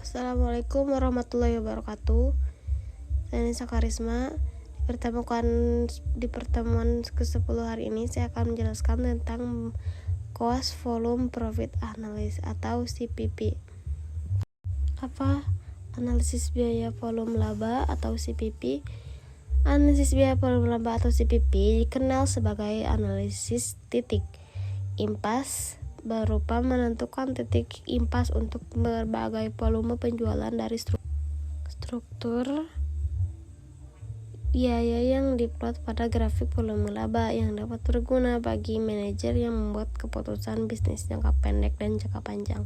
Assalamualaikum warahmatullahi wabarakatuh. Saya Nisa Karisma. Di pertemuan ke-10 hari ini saya akan menjelaskan tentang Cost Volume Profit Analysis atau CPP. Apa analisis biaya volume laba atau CPP? Analisis biaya volume laba atau CPP dikenal sebagai analisis titik impas, berupa menentukan titik impas untuk berbagai volume penjualan dari struktur biaya yang diplot pada grafik volume laba yang dapat berguna bagi manajer yang membuat keputusan bisnis jangka pendek dan jangka panjang.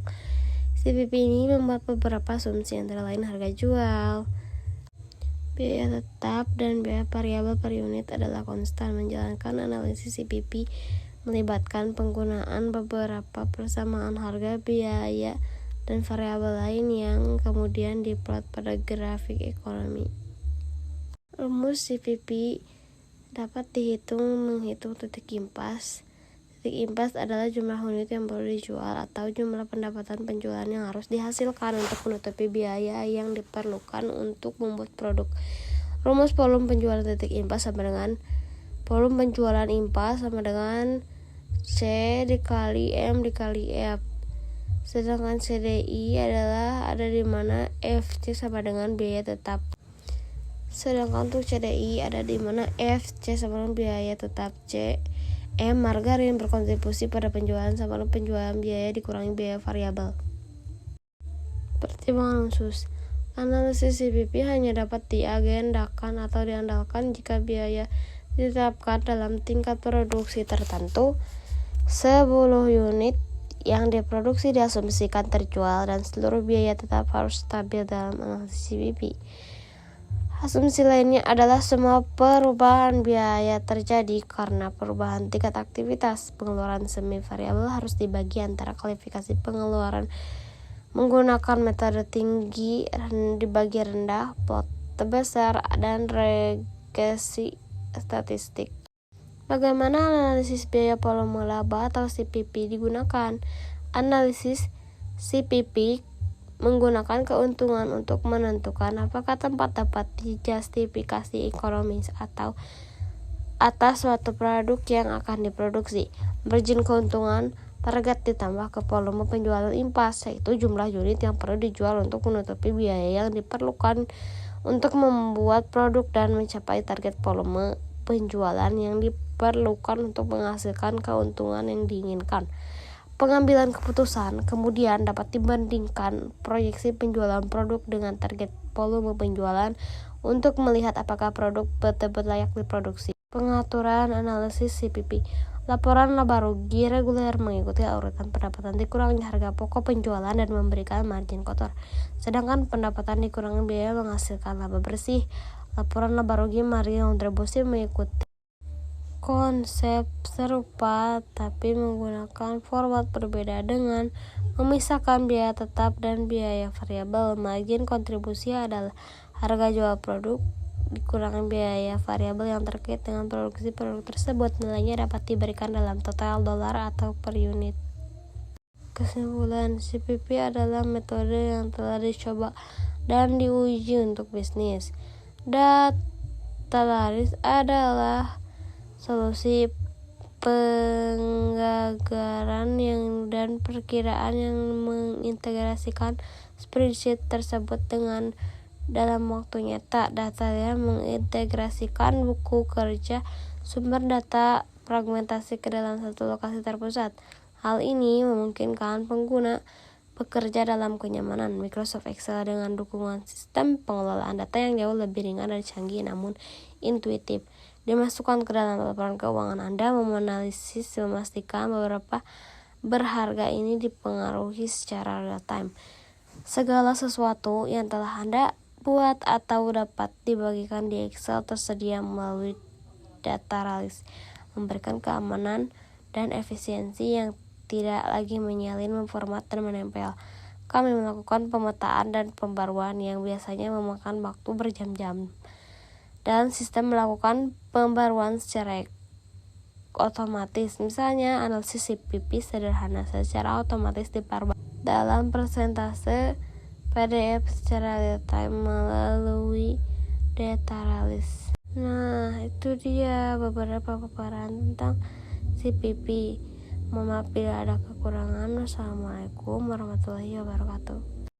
CPP ini membuat beberapa asumsi antara lain harga jual, biaya tetap, dan biaya variabel per unit adalah konstan. Menjalankan analisis CPP melibatkan penggunaan beberapa persamaan harga, biaya, dan variabel lain yang kemudian diplot pada grafik ekonomi. Rumus CPP dapat menghitung titik impas. Titik impas adalah jumlah unit yang baru dijual atau jumlah pendapatan penjualan yang harus dihasilkan untuk menutupi biaya yang diperlukan untuk membuat produk. Rumus volume penjualan titik impas sama dengan volume penjualan impas sama dengan C dikali M dikali F. Sedangkan CDI ada di mana FC sama dengan biaya tetap. Sedangkan untuk CDI ada di mana FC sama dengan biaya tetap. C M margarin berkontribusi pada penjualan sama dengan penjualan biaya dikurangi biaya variabel. Pertimbangan khusus. Analisis CPP hanya dapat diagendakan atau diandalkan jika biaya ditetapkan dalam tingkat produksi tertentu. 10 unit yang diproduksi diasumsikan terjual dan seluruh biaya tetap harus stabil dalam analisis CPP. Asumsi lainnya adalah semua perubahan biaya terjadi karena perubahan tingkat aktivitas. Pengeluaran semi variabel harus dibagi antara kualifikasi pengeluaran menggunakan metode tinggi dibagi rendah, plot terbesar, dan regresi statistik. Bagaimana analisis biaya volume laba atau CPP digunakan? Analisis CPP menggunakan keuntungan untuk menentukan apakah tempat dapat dijustifikasi ekonomis atau atas suatu produk yang akan diproduksi. Margin keuntungan target ditambah ke volume penjualan impas, yaitu jumlah unit yang perlu dijual untuk menutupi biaya yang diperlukan untuk membuat produk dan mencapai target volume penjualan yang diperlukan untuk menghasilkan keuntungan yang diinginkan. Pengambilan keputusan kemudian dapat dibandingkan proyeksi penjualan produk dengan target volume penjualan untuk melihat apakah produk betul-betul layak diproduksi. Pengaturan analisis CPP. Laporan laba rugi reguler mengikuti urutan pendapatan dikurangi harga pokok penjualan dan memberikan margin kotor. Sedangkan pendapatan dikurangi biaya menghasilkan laba bersih. Laporan laba rugi margin kontribusi mengikuti konsep serupa tapi menggunakan format berbeda dengan memisahkan biaya tetap dan biaya variabel. Margin kontribusi adalah harga jual produk dikurangi biaya variabel yang terkait dengan produksi produk tersebut. Nilainya dapat diberikan dalam total dolar atau per unit. Kesimpulan, CPP adalah metode yang telah dicoba dan diuji untuk bisnis. Data laris adalah solusi penggagaran dan perkiraan yang mengintegrasikan spreadsheet tersebut dengan dalam waktu nyata. Data yang mengintegrasikan buku kerja sumber data fragmentasi ke dalam satu lokasi terpusat. Hal ini memungkinkan pengguna bekerja dalam kenyamanan Microsoft Excel dengan dukungan sistem pengelolaan data yang jauh lebih ringan dan canggih namun intuitif. Dimasukkan ke dalam laporan keuangan Anda, menganalisis memastikan beberapa berharga ini dipengaruhi secara real time. Segala sesuatu yang telah Anda buat atau dapat dibagikan di Excel tersedia melalui data laris, memberikan keamanan dan efisiensi yang tidak lagi menyalin, memformat, dan menempel. Kami melakukan pemetaan dan pembaruan yang biasanya memakan waktu berjam-jam. Dan sistem melakukan pembaruan secara otomatis. Misalnya, analisis CPP sederhana secara otomatis diperbarui dalam persentase PDF secara real time melalui Dataralis. Nah, itu dia beberapa paparan tentang CPP. Mohon maaf bila ada kekurangan. Wassalamualaikum warahmatullahi wabarakatuh.